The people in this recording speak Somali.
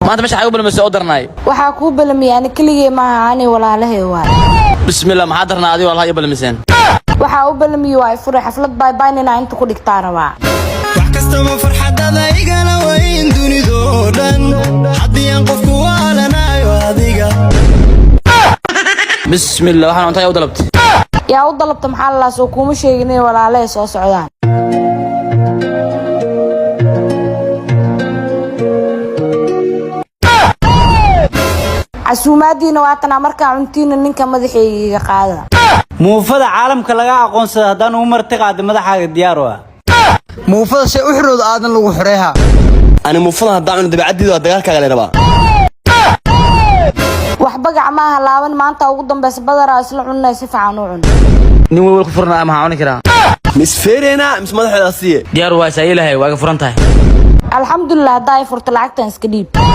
ما أنت مش حيقبل مسؤول درناي waxaa kuu balamiya ani keligay maaha ani walaalahay waay بسم الله ما حضرنا هذه والله يقبل مسين waxaa u balamiya waa furay xaflad bye bye inaan inta ku dhigtaa rabaa wax kastaba farxadada igala weyn dunido dhan hadii aan qofku waalanayo adiga بسم الله waxaan cuntada u dalabtay yaa u dalabta maxaa la soo kuma sheegin walaalahay soo socdaan casuumaadiina waatana markaa cuntiina ninka madaxayga qaada muufada caalamka laga aqoonsado hadaan u marti qaad madaxaaga diyaar waa muufada shay u xiroodo aadan lagu xoreeha أنا مفضل هدعون دبعدي ودقالك على ربا waxba gacmaha laaban maanta ugu dambeys badara isla cunay si fiican u cun nin way ku furna ama haawni kara مش فيرنا مش مدح الأصلية diyaar waa saylahay waa ka furan tahay alxamdulillah haday furta lacagtan iska dhiib